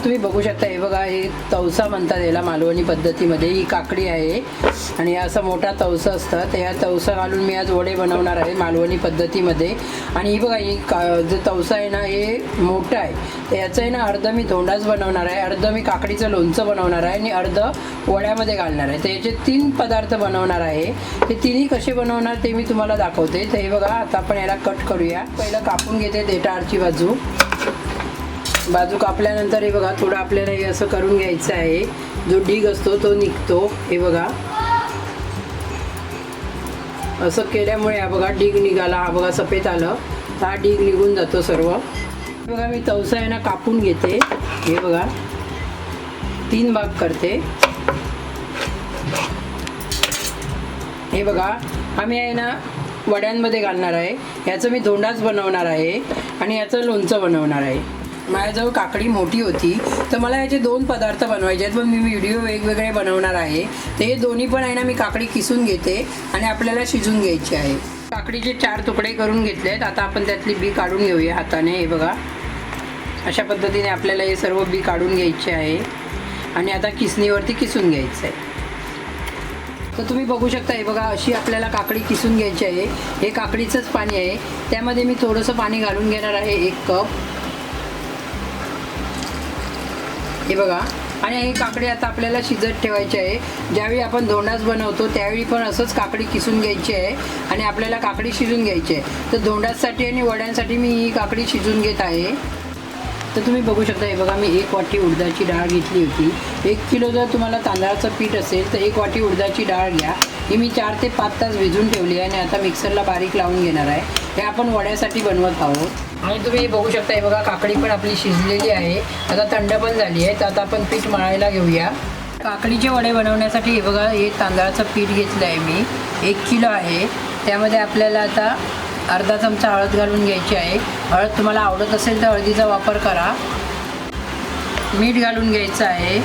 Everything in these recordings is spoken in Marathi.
तुम्ही बघू शकता, हे बघा, हे तवसा म्हणतात याला मालवणी पद्धतीमध्ये. ही काकडी आहे आणि असं मोठा तवसा असतं, तर या तवसा घालून मी आज वडे बनवणार आहे मालवणी पद्धतीमध्ये. आणि ही बघा, ही जो तवसा आहे ना, हे मोठं आहे, तर याचं आहे ना अर्ध मी धोंडाच बनवणार आहे, अर्ध मी काकडीचं लोणचं बनवणार आहे आणि अर्ध वड्यामध्ये घालणार आहे. तर याचे 3 पदार्थ बनवणार आहे. ते तिन्ही कसे बनवणार ते मी तुम्हाला दाखवते. तर हे बघा, आता आपण याला कट करूया. पहिलं कापून घेते देठाआडची बाजू कापल्यानंतर हे बघा, थोडं आपल्याला हे असं करून घ्यायचं आहे, जो डीग असतो तो निघतो. हे बघा, असं केल्यामुळे हा बघा डीग निघाला, हा बघा सफेद आलं, हा डीग निघून जातो सर्व. हे बघा, मी तवसा आहे ना कापून घेते. हे बघा, 3 भाग करते. हे बघा, आम्ही आहे ना वड्यांमध्ये घालणार आहे. याचं मी धोंडाच बनवणार आहे आणि याचं लोणचं बनवणार आहे. माझ्याजवळ काकडी मोठी होती, तर मला याचे 2 पदार्थ बनवायचे आहेत, पण मी व्हिडिओ वेगवेगळे बनवणार आहे. तर हे दोन्ही पण आहे ना मी काकडी किसून घेते आणि आपल्याला शिजून घ्यायची आहे. काकडीचे 4 तुकडे करून घेतले आहेत. आता आपण त्यातली बी काढून घेऊया हाताने. हे बघा, अशा पद्धतीने आपल्याला हे सर्व बी काढून घ्यायचे आहे आणि आता किसणीवरती किसून घ्यायचं आहे. तर तुम्ही बघू शकता, हे बघा, अशी आपल्याला काकडी किसून घ्यायची आहे. हे काकडीचंच पाणी आहे, त्यामध्ये मी थोडंसं पाणी घालून घेणार आहे, 1 कप. हे बघा, आणि ही काकडी आता आपल्याला शिजत ठेवायची आहे. ज्यावेळी आपण धोंडाच बनवतो त्यावेळी पण असंच काकडी किसून घ्यायची आहे आणि आपल्याला काकडी शिजून घ्यायची आहे. तर धोंडासाठी आणि वड्यांसाठी मी ही काकडी शिजून घेत आहे. तर तुम्ही बघू शकता, हे बघा, मी 1 वाटी उडदाची डाळ घेतली होती. 1 किलो जर तुम्हाला तांदळाचं पीठ असेल तर 1 वाटी उडदाची डाळ घ्या. ही मी 4 ते 5 तास भिजून ठेवली आहे आणि आता मिक्सरला बारीक लावून घेणार आहे. हे आपण वड्यासाठी बनवत आहोत. आणि तुम्ही बघू शकता, हे बघा, काकडी पण आपली शिजलेली आहे, आता थंड पण झाली आहे. तर आता आपण पीठ मळायला घेऊया. काकडीचे वडे बनवण्यासाठी हे बघा, हे तांदळाचं पीठ घेतलं आहे मी, 1 किलो आहे. त्यामध्ये आपल्याला आता अर्धा चमचा हळद घालून घ्यायची आहे. हळद तुम्हाला आवडत असेल तर हळदीचा वापर करा. मीठ घालून घ्यायचं आहे,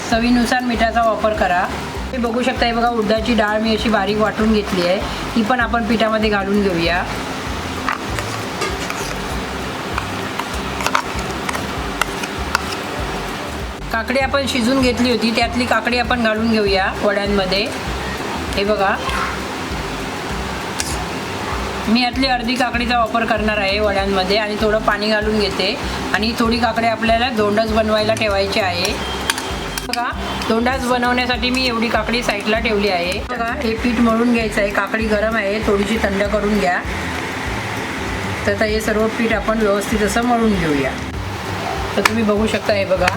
चवीनुसार मिठाचा वापर करा. तुम्ही बघू शकता, हे बघा, उडदाची डाळ मी अशी बारीक वाटून घेतली आहे, ती पण आपण पिठामध्ये घालून घेऊया. काकडी आपण शिजून घेतली होती, त्यातली काकडी आपण घालून घेऊया वड्यांमध्ये. हे बघा, मी यातली अर्धी काकडीचा वापर करणार आहे वड्यांमध्ये आणि थोडं पाणी घालून घेते. आणि थोडी काकडी आपल्याला धोंडाच बनवायला ठेवायची आहे. बघा, धोंडाच बनवण्यासाठी मी एवढी काकडी साईडला ठेवली आहे. बघा, हे पीठ मळून घ्यायचं आहे. काकडी गरम आहे, थोडीशी थंड करून घ्या. तर आता हे सर्व पीठ आपण व्यवस्थित असं मळून घेऊया. तर तुम्ही बघू शकता, हे बघा,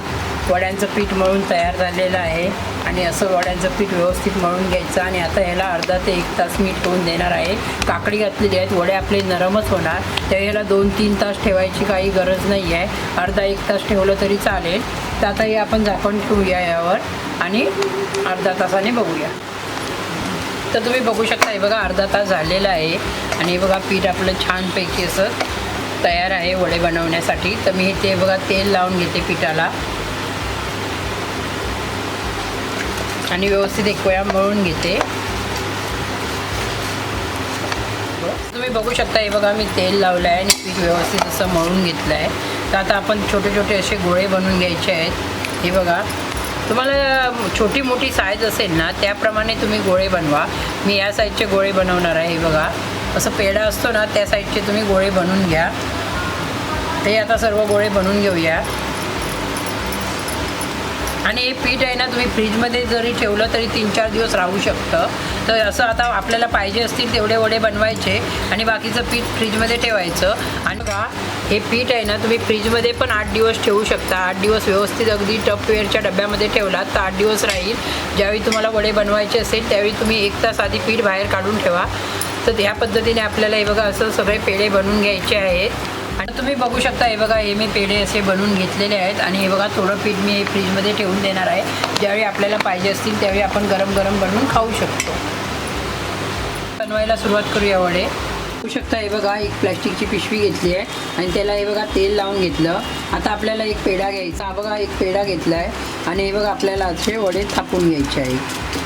वड्यांचं पीठ मळून तयार झालेलं आहे आणि असं वड्यांचं पीठ व्यवस्थित मळून घ्यायचं. आणि आता ह्याला अर्धा ते 1 तास मी ठेवून देणार आहे. काकडी घातलेली आहेत, वडे आपले नरमच होणार, त्या ह्याला 2-3 तास ठेवायची काही गरज नाही आहे. अर्धा 1 तास ठेवलं तरी चालेल. तर आता हे आपण झाकण ठेवूया यावर आणि अर्धा तासाने बघूया. तर तुम्ही बघू शकता, हे बघा, अर्धा तास झालेला आहे आणि हे बघा, पीठ आपलं छानपैकी असं तयार आहे वडे बनवण्यासाठी. तर मी ते बघा, तेल लावून घेते पिठाला आणि व्यवस्थित 1 वेळा मळून घेते. तुम्ही बघू शकता, हे बघा, मी तेल लावलं आहे आणि पीठ व्यवस्थित असं मळून घेतलं आहे. तर आता आपण छोटे छोटे असे गोळे बनवून घ्यायचे आहेत. हे बघा, तुम्हाला छोटी मोठी साईज असेल ना त्याप्रमाणे तुम्ही गोळे बनवा. मी या साईजचे गोळे बनवणार आहे. हे बघा, असं पेढा असतो ना त्या साईजचे तुम्ही गोळे बनवून घ्या. हे आता सर्व गोळे बनवून घेऊया. आणि हे पीठ आहे ना, तुम्ही फ्रीजमध्ये जरी ठेवलं तरी 3-4 दिवस राहू शकतं. तर असं आता आपल्याला पाहिजे असतील तेवढे वडे बनवायचे आणि बाकीचं पीठ फ्रीजमध्ये ठेवायचं. आणि बघा, हे पीठ आहे ना, तुम्ही फ्रीजमध्ये पण 8 दिवस ठेवू शकता. 8 दिवस व्यवस्थित अगदी टपवेअरच्या डब्यामध्ये ठेवलात तर 8 दिवस राहील. ज्यावेळी तुम्हाला वडे बनवायचे असेल त्यावेळी तुम्ही 1 तास आधी पीठ बाहेर काढून ठेवा. तर ह्या पद्धतीने आपल्याला हे बघा, असं सगळे पेढे बनवून घ्यायचे आहेत. आणि तुम्ही बघू शकता, हे बघा, हे मी पेढे असे बनवून घेतलेले आहेत. आणि हे बघा, थोडं पीठ मी फ्रीजमध्ये ठेवून देणार आहे. ज्यावेळी आपल्याला पाहिजे असतील त्यावेळी आपण गरम गरम बनवून खाऊ शकतो. बनवायला सुरुवात करूया वडे. बघू शकता, हे बघा, एक प्लॅस्टिकची पिशवी घेतली आहे आणि त्याला हे बघा तेल लावून घेतलं. आता आपल्याला एक पेढा घ्यायचा. हा बघा, एक पेढा घेतला आहे आणि हे बघा, आपल्याला असे वडे थापून घ्यायचे आहेत.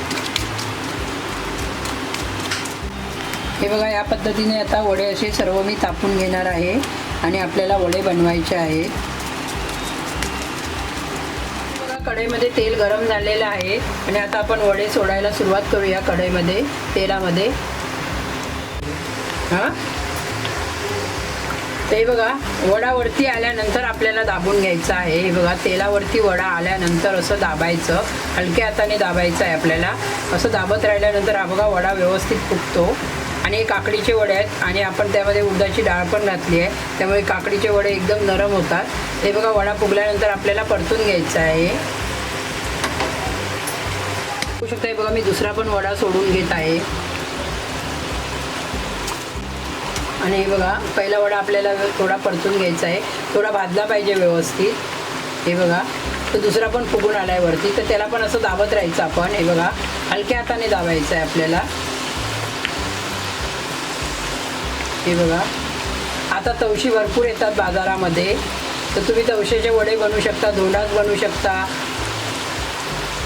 हे बघा, या पद्धतीने आता वडे असे सर्व मी थापून घेणार आहे आणि आपल्याला वडे बनवायचे आहेत. कढईमध्ये तेल गरम झालेलं आहे आणि आता आपण वडे सोडायला सुरुवात करूया कढईमध्ये तेलामध्ये. हां, ते बघा वडा वरती आल्यानंतर आपल्याला दाबून घ्यायचं आहे. हे बघा तेलावरती वडा आल्यानंतर असं दाबायचं, हलक्या हाताने दाबायचं आहे आपल्याला. असं दाबत राहिल्यानंतर हा बघा वडा व्यवस्थित फुगतो. आणि हे काकडीचे वडे आहेत आणि आपण त्यामध्ये उडदाची डाळ पण घातली आहे, त्यामुळे काकडीचे वडे एकदम नरम होतात. हे बघा वडा फुगल्यानंतर आपल्याला परतून घ्यायचं आहे. बघू शकता, हे बघा मी दुसरा पण वडा सोडून घेत आहे. आणि हे बघा पहिला वडा आपल्याला थोडा परतून घ्यायचा आहे, थोडा भाजला पाहिजे व्यवस्थित. हे बघा तो दुसरा पण फुगून आला आहे वरती, तर त्याला पण असं दाबत राहायचं आपण. हे बघा हलक्या हाताने दाबायचं आहे आपल्याला. हे बघा आता तवशी भरपूर येतात बाजारामध्ये, तर तुम्ही तवशाचे वडे बनवू शकता, धोंडाच बनवू शकता,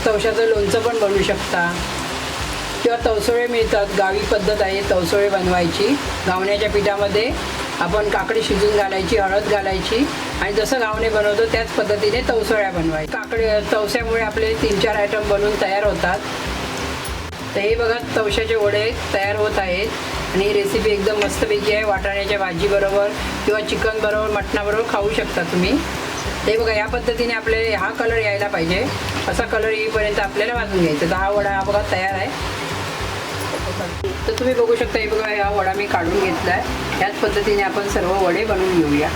तवशाचं लोणचं पण बनवू शकता, किंवा तवसळे मिळतात. गावी पद्धत आहे तवसळे बनवायची. घावण्याच्या पिठामध्ये आपण काकडी शिजून घालायची, हळद घालायची आणि जसं घावणे बनवतो त्याच पद्धतीने तवसळ्या बनवायच्या. तवश्यामुळे आपले 3-4 आयटम बनवून तयार होतात. तर हे बघा तवशाचे वडे तयार होत आहेत आणि ही रेसिपी एकदम मस्तपैकी आहे. वाटाण्याच्या भाजीबरोबर किंवा चिकन बरोबर, मटणाबरोबर खाऊ शकता तुम्ही. हे बघा या पद्धतीने आपले हा कलर यायला पाहिजे, असा कलर येईपर्यंत आपल्याला भाजून घ्यायचा. तर हा वडा हा बघा तयार आहे. तर तुम्ही बघू शकता, हे बघा हा वडा मी काढून घेतला आहे. याच पद्धतीने आपण सर्व वडे बनवून घेऊया.